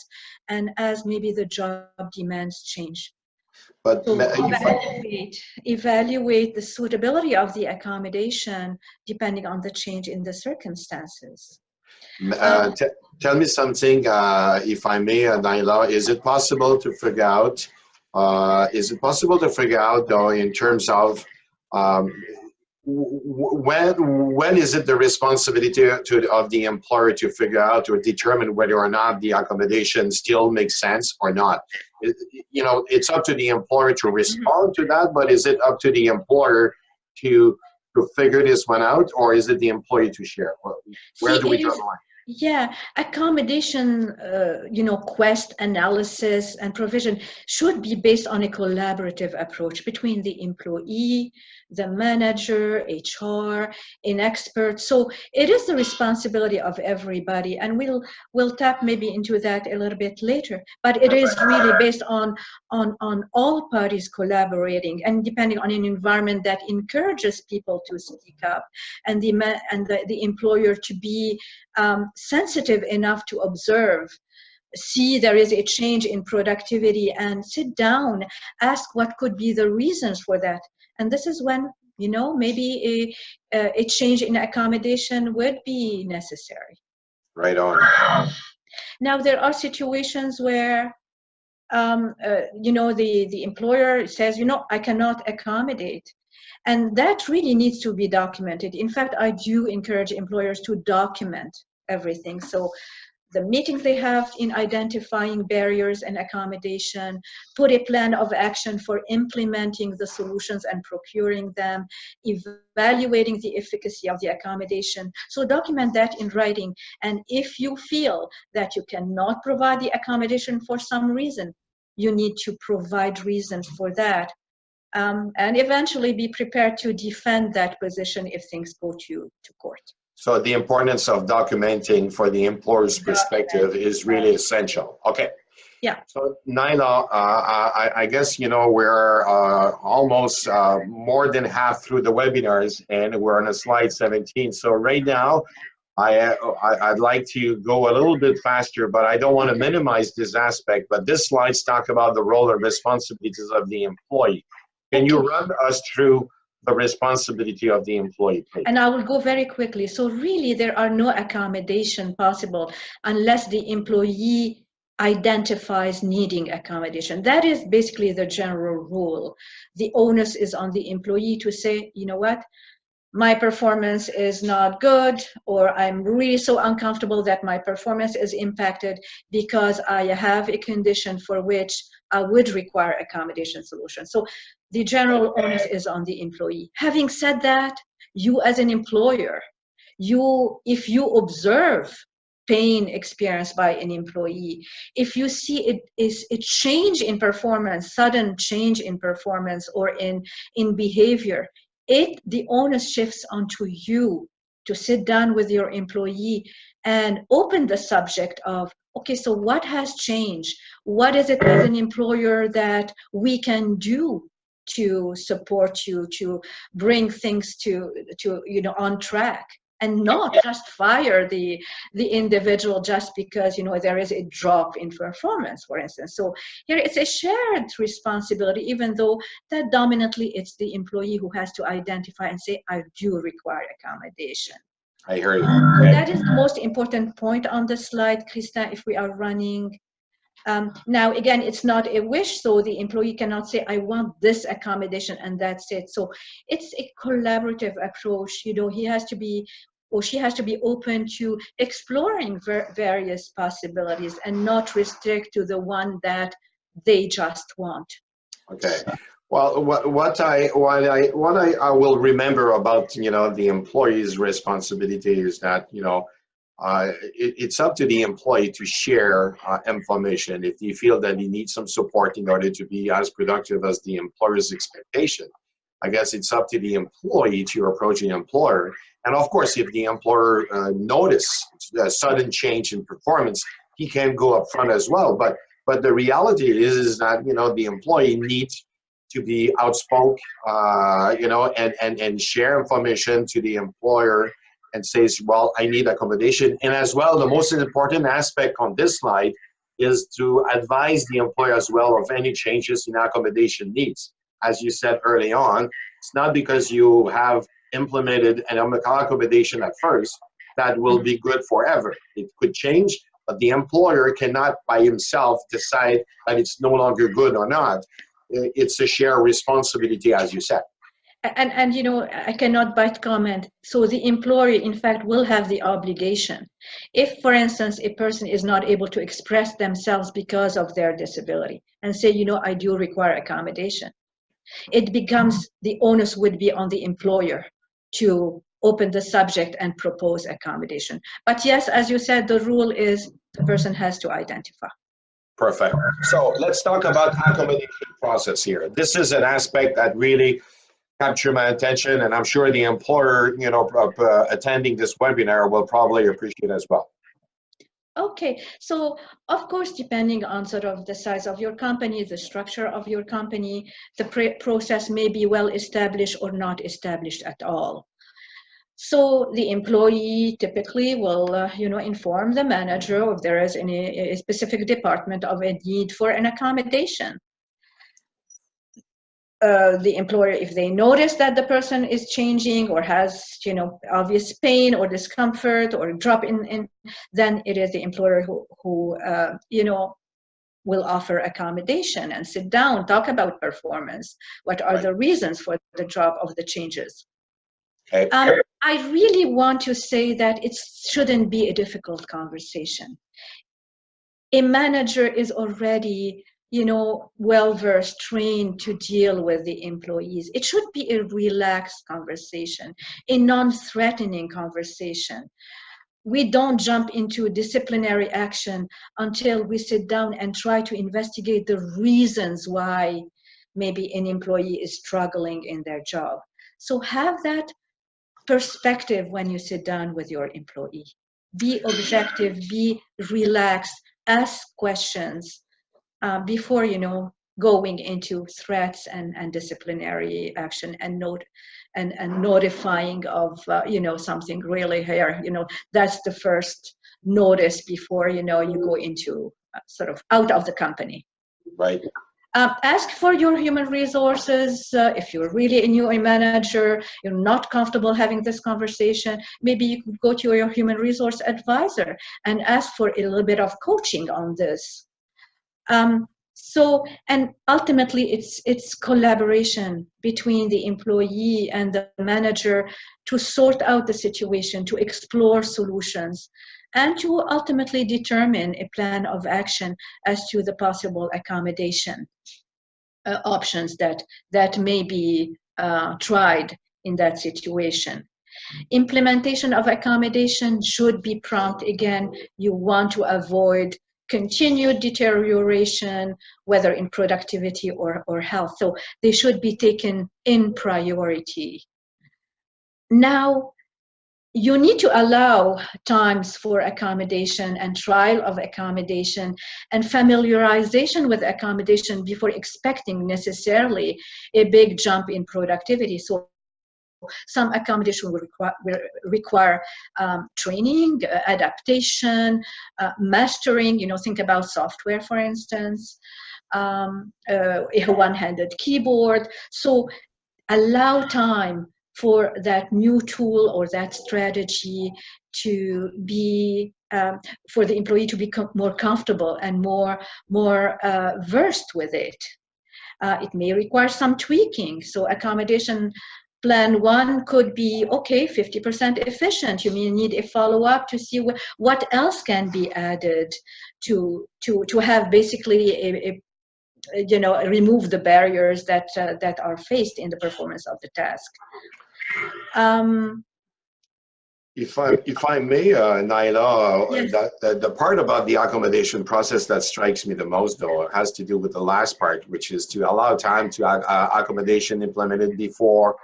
and as maybe the job demands change. But So evaluate the suitability of the accommodation depending on the change in the circumstances. tell me something, if I may, Naila. Is it possible to figure out? Though, in terms of when is it the responsibility of the employer to figure out or determine whether or not the accommodation still makes sense or not? It's up to the employer to respond to that, but is it up to the employer to figure this one out, or is it the employee to share? Where do we draw the line? Yeah, accommodation, quest analysis and provision should be based on a collaborative approach between the employee, the manager, HR, an expert. So it is the responsibility of everybody, and we'll tap maybe into that a little bit later. But it is really based on all parties collaborating and depending on an environment that encourages people to speak up, and the employer to be sensitive enough to observe, see there is a change in productivity, and sit down, ask what could be the reasons for that. And this is when, maybe a change in accommodation would be necessary. Right on. Now, there are situations where, the employer says, I cannot accommodate. And that really needs to be documented. In fact, I do encourage employers to document everything. So the meetings they have in identifying barriers and accommodation, put a plan of action for implementing the solutions and procuring them, evaluating the efficacy of the accommodation. So document that in writing. And if you feel that you cannot provide the accommodation for some reason, you need to provide reasons for that. And eventually be prepared to defend that position if things go to court. So the importance of documenting for the employer's perspective is really essential. Okay. Yeah. So Naila, I guess, we're almost more than half through the webinars and we're on slide 17. So right now, I'd like to go a little bit faster, but I don't want to minimize this aspect. But this slides talk about the role and responsibilities of the employee. Can you run us through the responsibility of the employee, please? And I will go very quickly. So really, there are no accommodation possible unless the employee identifies needing accommodation. That is basically the general rule. The onus is on the employee to say, you know what, my performance is not good, or I'm really so uncomfortable that my performance is impacted because I have a condition for which I would require accommodation solutions. So the general onus is on the employee. Having said that, you as an employer, if you observe pain experienced by an employee, if you see it is a change in performance, sudden change in performance or in behavior, the onus shifts onto you to sit down with your employee and open the subject of, okay, so what has changed? What is it as an employer that we can do to support you, to bring things to on track, and not just fire the individual just because there is a drop in performance, for instance. So here it's a shared responsibility, even though that dominantly it's the employee who has to identify and say, I do require accommodation. I hear you. That is the most important point on the slide, Krista, if we are running. Now, again, it's not a wish, so the employee cannot say, I want this accommodation and that's it. So it's a collaborative approach. He has to be, or she has to be open to exploring various possibilities and not restrict to the one that they just want. Okay. Well, what I will remember about the employee's responsibility is that it's up to the employee to share information if you feel that he needs some support in order to be as productive as the employer's expectation. I guess it's up to the employee to approach the employer, and of course, if the employer notices a sudden change in performance, he can go up front as well. But the reality is that the employee needs to be outspoken, and share information to the employer and says, well, I need accommodation. And as well, the most important aspect on this slide is to advise the employer as well of any changes in accommodation needs. As you said early on, it's not because you have implemented an accommodation at first that will be good forever. It could change, but the employer cannot by himself decide that it's no longer good or not. It's a shared responsibility, as you said. And I cannot but comment. So the employer, in fact, will have the obligation. If, for instance, a person is not able to express themselves because of their disability and say, I do require accommodation, it becomes, the onus would be on the employer to open the subject and propose accommodation. But yes, as you said, the rule is the person has to identify. Perfect. So let's talk about accommodation process here. This is an aspect that really captured my attention, and I'm sure the employer, attending this webinar will probably appreciate as well. Okay, so of course, depending on sort of the size of your company, the structure of your company, the process may be well established or not established at all. So the employee typically will, inform the manager if there is a specific department of a need for an accommodation. The employer, if they notice that the person is changing or has, obvious pain or discomfort or drop in, then it is the employer who will offer accommodation and sit down, talk about performance. What are the reasons for the drop of the changes? Okay. I really want to say that it shouldn't be a difficult conversation. A manager is already, well-versed, trained to deal with the employees. It should be a relaxed conversation, a non-threatening conversation. We don't jump into disciplinary action until we sit down and try to investigate the reasons why maybe an employee is struggling in their job. So have that perspective when you sit down with your employee. Be objective, be relaxed, ask questions before going into threats and disciplinary action and notifying of something really here. That's the first notice before you go into sort of out of the company. Right. Ask for your human resources. If you're really a new manager, you're not comfortable having this conversation, maybe you could go to your human resource advisor and ask for a little bit of coaching on this. And ultimately, it's collaboration between the employee and the manager to sort out the situation, to explore solutions, and to ultimately determine a plan of action as to the possible accommodation options that may be tried in that situation. Implementation of accommodation should be prompt. Again, you want to avoid continued deterioration, whether in productivity or health. So they should be taken in priority. Now, you need to allow times for accommodation and trial of accommodation and familiarization with accommodation before expecting necessarily a big jump in productivity. So some accommodation will require training, adaptation, mastering. Think about software, for instance, a one-handed keyboard. So allow time for that new tool or that strategy to be, for the employee to become more comfortable and more versed with it. It may require some tweaking. So accommodation plan 1 could be, okay, 50% efficient. You may need a follow-up to see what else can be added to have basically remove the barriers that are faced in the performance of the task. If I may, Naila, Yes. the part about the accommodation process that strikes me the most, though, has to do with the last part, which is to allow time to accommodation implemented before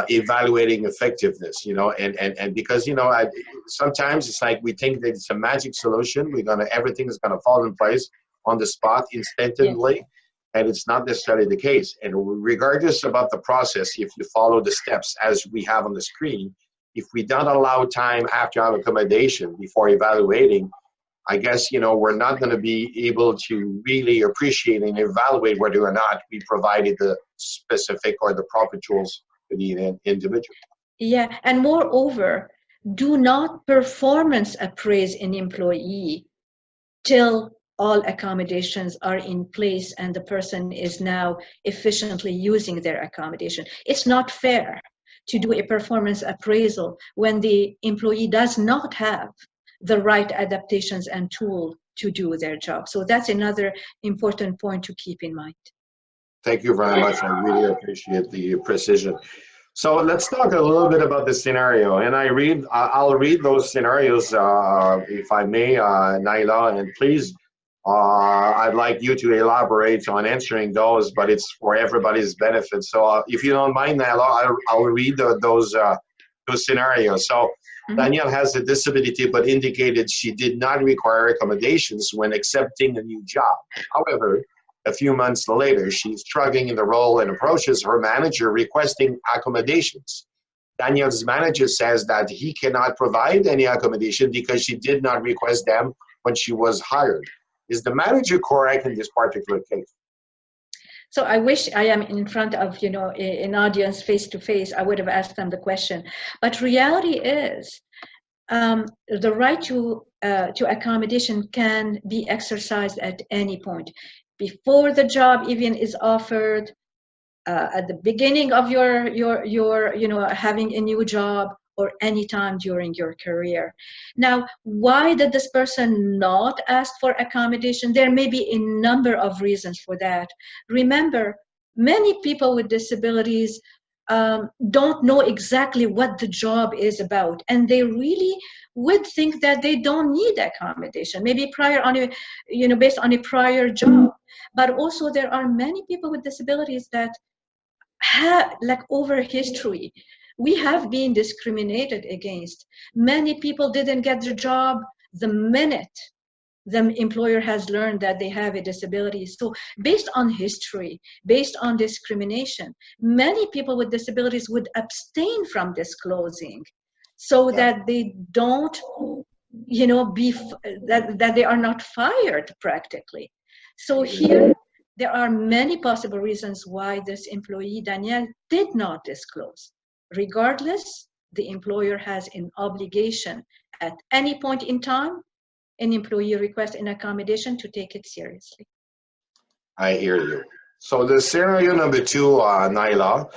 evaluating effectiveness. And because sometimes it's like we think that it's a magic solution. Everything is gonna fall in place on the spot instantly. Yes. And it's not necessarily the case. And regardless about the process, if you follow the steps as we have on the screen, if we don't allow time after our accommodation before evaluating, I guess, we're not going to be able to really appreciate and evaluate whether or not we provided the specific or the proper tools to the individual. Yeah, and moreover, do not performance appraise an employee till all accommodations are in place and the person is now efficiently using their accommodation. It's not fair to do a performance appraisal when the employee does not have the right adaptations and tool to do their job. So that's another important point to keep in mind. Thank you very much. I really appreciate the precision. So let's talk a little bit about the scenario. And I'll read those scenarios, if I may, Naila, and please, I'd like you to elaborate on answering those, but it's for everybody's benefit. So if you don't mind, Naila, I'll read those scenarios. So Danielle has a disability, but indicated she did not require accommodations when accepting a new job. However, a few months later, she's struggling in the role and approaches her manager requesting accommodations. Danielle's manager says that he cannot provide any accommodation because she did not request them when she was hired. Is the manager correct in this particular case? So I wish I am in front of an audience face to face. I would have asked them the question. But reality is, the right to accommodation can be exercised at any point, before the job even is offered, at the beginning of your having a new job, or any time during your career. Now, why did this person not ask for accommodation? There may be a number of reasons for that. Remember, many people with disabilities don't know exactly what the job is about, and they really would think that they don't need accommodation, maybe based on a prior job. But also there are many people with disabilities that have, over history, we have been discriminated against. Many people didn't get their job the minute the employer has learned that they have a disability. So based on history, based on discrimination, many people with disabilities would abstain from disclosing so that they don't, that they are not fired practically. So here, there are many possible reasons why this employee, Danielle, did not disclose. Regardless, the employer has an obligation at any point in time, an employee requests an accommodation, to take it seriously. I hear you. So the scenario number 2, Naila,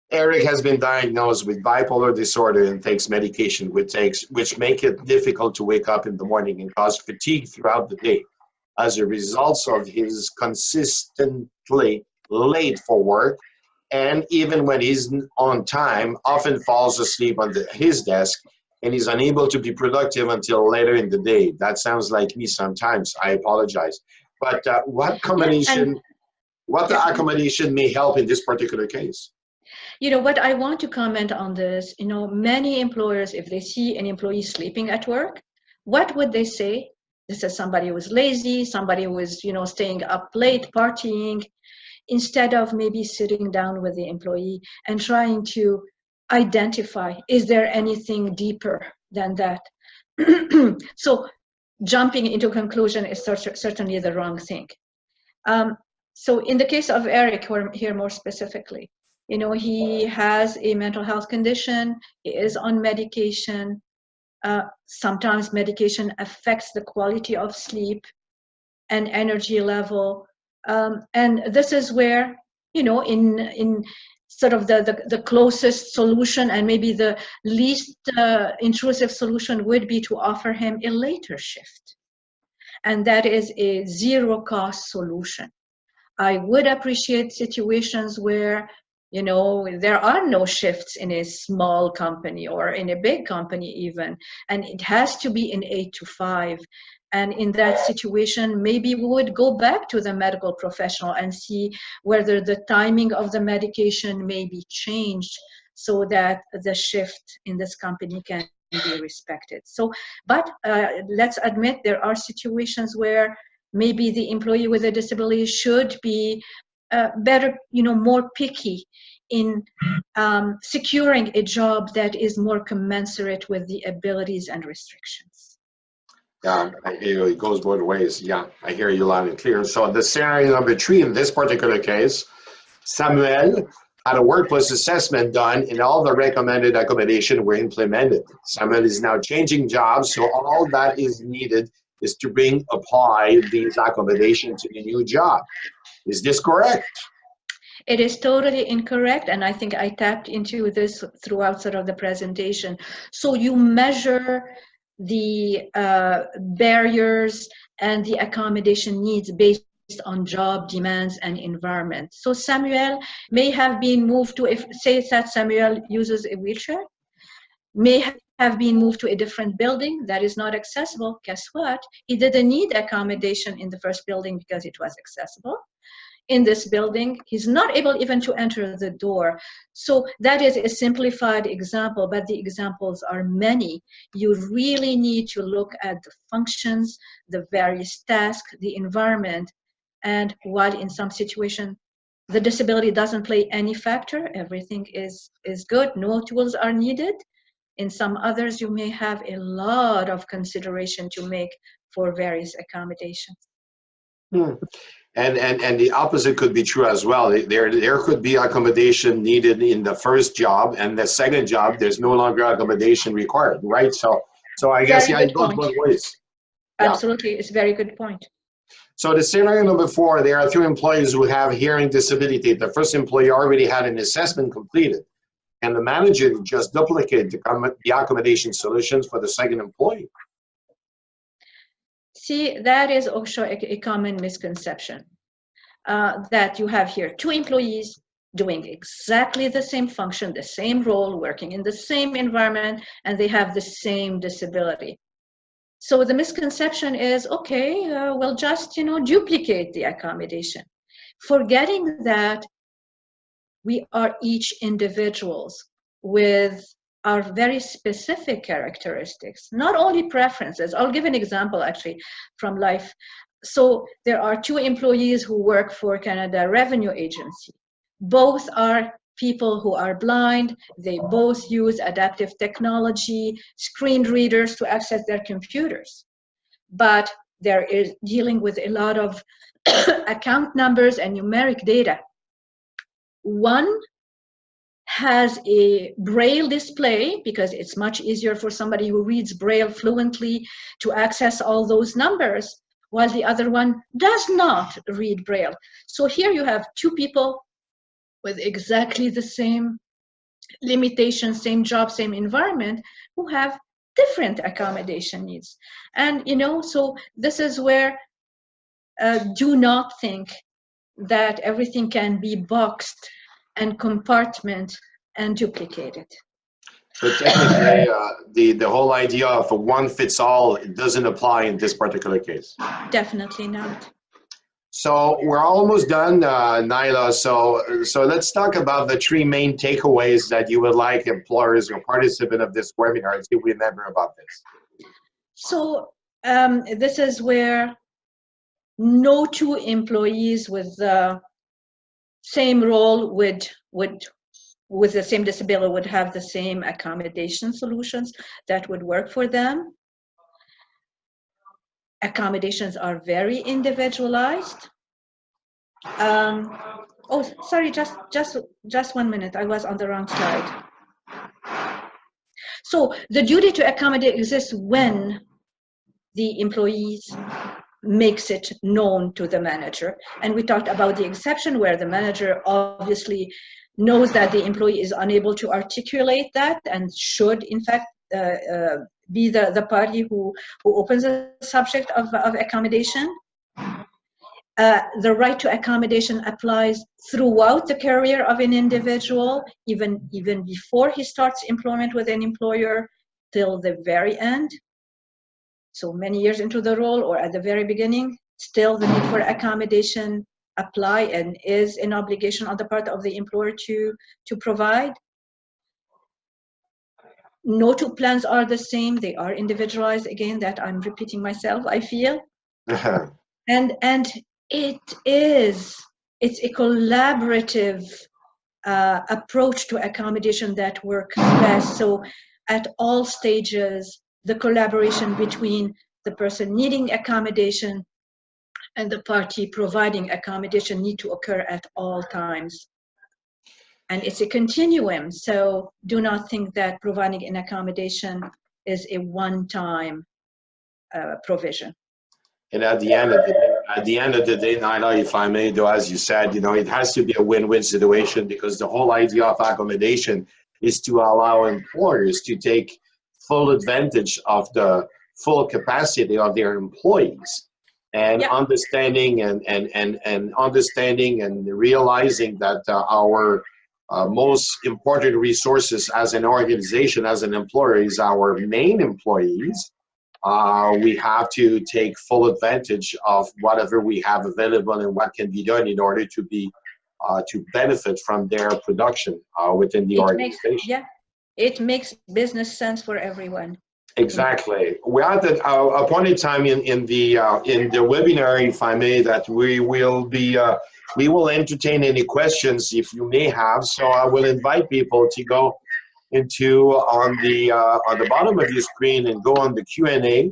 Eric has been diagnosed with bipolar disorder and takes medication which make it difficult to wake up in the morning and cause fatigue throughout the day. As a result of his consistently late for work, and even when he's on time, often falls asleep on his desk, and he's unable to be productive until later in the day. That sounds like me sometimes. I apologize. But what accommodation may help in this particular case? You know, what I want to comment on this, you know, many employers, if they see an employee sleeping at work, what would they say? This is somebody who was lazy, somebody who was, you know, staying up late, partying, instead of maybe sitting down with the employee and trying to identify, is there anything deeper than that? So jumping into conclusion is certainly the wrong thing. So in the case of Eric, here more specifically, you know, he has a mental health condition, he is on medication. Sometimes medication affects the quality of sleep and energy level. And this is where, you know, in sort of the closest solution and maybe the least intrusive solution would be to offer him a later shift. And that is a zero cost solution. I would appreciate situations where, you know, there are no shifts in a small company or in a big company even, and it has to be an 8 to 5. And in that situation, maybe we would go back to the medical professional and see whether the timing of the medication may be changed so that the shift in this company can be respected. So, but let's admit there are situations where maybe the employee with a disability should be better, you know, more picky in securing a job that is more commensurate with the abilities and restrictions. Yeah, I hear you. It goes both ways. Yeah, I hear you loud and clear. So the scenario number 3 in this particular case, Samuel had a workplace assessment done and all the recommended accommodation were implemented. Samuel is now changing jobs, so all that is needed is to apply these accommodations to the new job. Is this correct? It is totally incorrect, and I think I tapped into this throughout sort of the presentation. So you measure the barriers and the accommodation needs based on job demands and environment. So Samuel may have been moved to, if say that Samuel uses a wheelchair, may have been moved to a different building that is not accessible. Guess what? He didn't need accommodation in the first building because it was accessible. In this building, he's not able even to enter the door. So that is a simplified example, but the examples are many. You really need to look at the functions, the various tasks, the environment, and while in some situations the disability doesn't play any factor, everything is good, no tools are needed. In some others, you may have a lot of consideration to make for various accommodations. And the opposite could be true as well. There could be accommodation needed in the first job, and the second job, there's no longer accommodation required, right? So I guess, yeah, it goes both ways. Absolutely, it's a very good point. So the scenario number 4, there are 2 employees who have hearing disability. The first employee already had an assessment completed, and the manager just duplicated the accommodation solutions for the second employee. See, that is also a common misconception that you have here. 2 employees doing exactly the same function, the same role, working in the same environment, and they have the same disability. So the misconception is, okay, we'll just, you know, duplicate the accommodation, forgetting that we are each individuals with our very specific characteristics, not only preferences. I'll give an example actually from life. So there are 2 employees who work for Canada Revenue Agency. Both are people who are blind. They both use adaptive technology, screen readers to access their computers. But there is dealing with a lot of account numbers and numeric data. One has a Braille display because it's much easier for somebody who reads Braille fluently to access all those numbers, while the other one does not read Braille. So here you have 2 people with exactly the same limitations, same job, same environment, who have different accommodation needs. And, you know, so this is where do not think that everything can be boxed and compartment and duplicate it. So technically, the whole idea of a one fits all doesn't apply in this particular case. Definitely not. So we're almost done, Nyla. So let's talk about the three main takeaways that you would like employers or participants of this webinar to remember about this. So this is where no two employees with the same role with the same disability would have the same accommodation solutions that would work for them. Accommodations are very individualized. Oh, sorry, just 1 minute. I was on the wrong slide. So the duty to accommodate exists when the employees makes it known to the manager. And we talked about the exception where the manager obviously knows that the employee is unable to articulate that and should, in fact, be the party who opens the subject of accommodation. The right to accommodation applies throughout the career of an individual, even before he starts employment with an employer, till the very end. So many years into the role or at the very beginning, still the need for accommodation apply and is an obligation on the part of the employer to provide. No two plans are the same. They are individualized. Again, that I'm repeating myself, I feel. And it's a collaborative approach to accommodation that works best. So at all stages, the collaboration between the person needing accommodation and the party providing accommodation need to occur at all times. And it's a continuum, so do not think that providing an accommodation is a one-time provision. And at the end of the day, Naila, if I may, though, as you said, it has to be a win-win situation, because the whole idea of accommodation is to allow employers to take full advantage of the full capacity of their employees, and Yep. understanding and realizing that our most important resources as an organization, as an employer, is our main employees. We have to take full advantage of whatever we have available and what can be done in order to be to benefit from their production within the organization. It makes business sense for everyone. Exactly. We're at a point in time in the webinar, if I may, that we will entertain any questions if you may have. So I will invite people to go into on the bottom of your screen and go on the Q&A,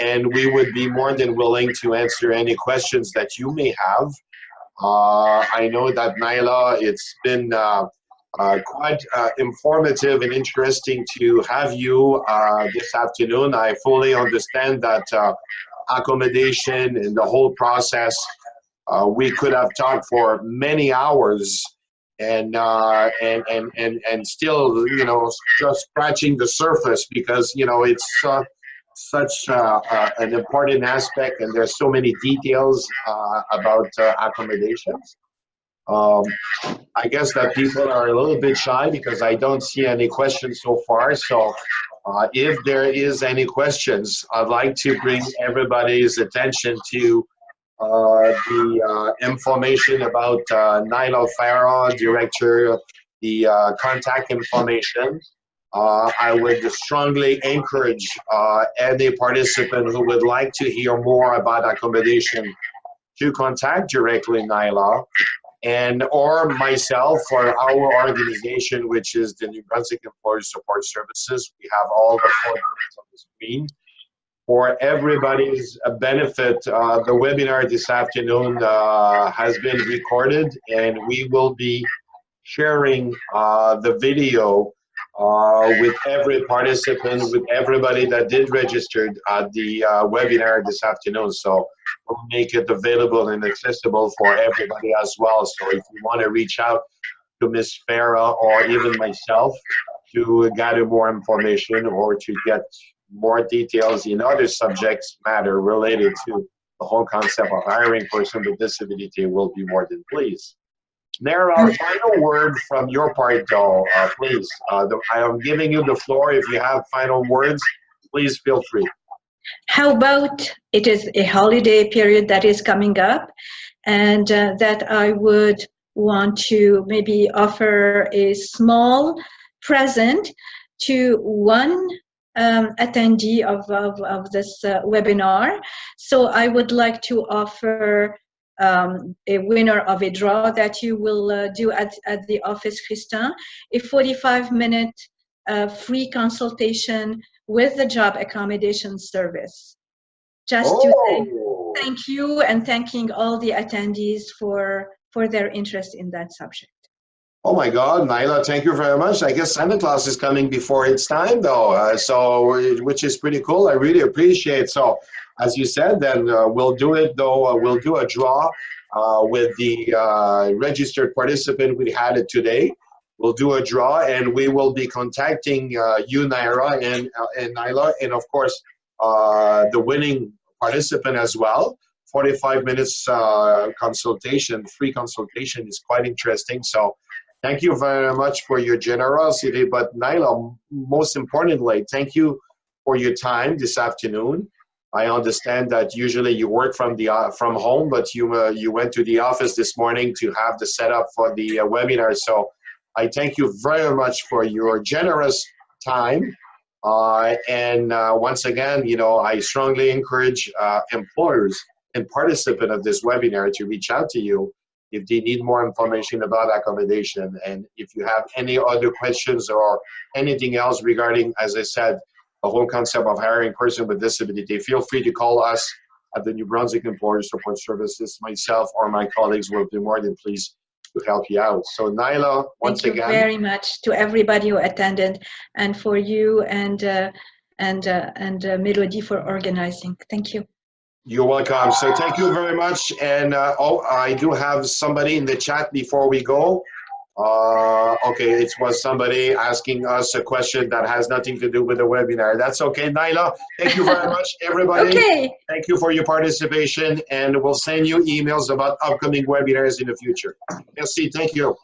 and we would be more than willing to answer any questions that you may have. I know that, Naila, it's been quite informative and interesting to have you this afternoon. I fully understand that accommodation and the whole process, we could have talked for many hours, and still, just scratching the surface, because it's such an important aspect, and there's so many details about accommodations. I guess that people are a little bit shy because I don't see any questions so far. So if there is any questions, I'd like to bring everybody's attention to the information about Naila Farah, Director, the contact information. I would strongly encourage any participant who would like to hear more about accommodation to contact directly Naila, and or myself, or our organization, which is the New Brunswick Employer Support Services. We have all the coordinates on the screen. For everybody's benefit, the webinar this afternoon has been recorded, and we will be sharing the video with every participant, with everybody that did register at the webinar this afternoon. So we'll make it available and accessible for everybody as well. So if you want to reach out to Ms. Farah or even myself to gather more information or to get more details in other subjects matter related to the whole concept of hiring person with disability, will be more than pleased. There are final word from your part, though, please. I am giving you the floor. If you have final words, please feel free. How about it is a holiday period that is coming up, and that I would want to maybe offer a small present to one attendee of this webinar. So I would like to offer a winner of a draw that you will do at the office, Christin, a 45-minute free consultation with the job accommodation service. Just to say thank you and thanking all the attendees for their interest in that subject. Oh my God, Naila, thank you very much. I guess Santa Claus is coming before its time, though, which is pretty cool. I really appreciate. So, as you said, then we'll do it, though. We'll do a draw with the registered participant we had it today. We'll do a draw, and we will be contacting you, Naira, and Naila, and of course, the winning participant as well. 45 minutes consultation, free consultation is quite interesting. So thank you very much for your generosity. But Naila, most importantly, thank you for your time this afternoon. I understand that usually you work from home, but you went to the office this morning to have the setup for the webinar. So I thank you very much for your generous time. Once again, I strongly encourage employers and participants of this webinar to reach out to you if they need more information about accommodation. And if you have any other questions or anything else regarding, as I said, the whole concept of hiring a person with disability, feel free to call us at the New Brunswick Employer Support Services. Myself or my colleagues will be more than pleased to help you out. So Naila, once again. Thank you very much to everybody who attended, and for you and Melody for organizing. Thank you. You're welcome. So thank you very much. And I do have somebody in the chat before we go. Okay, it was somebody asking us a question that has nothing to do with the webinar. That's okay, Naila. Thank you very much, everybody. Okay. Thank you for your participation, and we'll send you emails about upcoming webinars in the future. Merci. Thank you.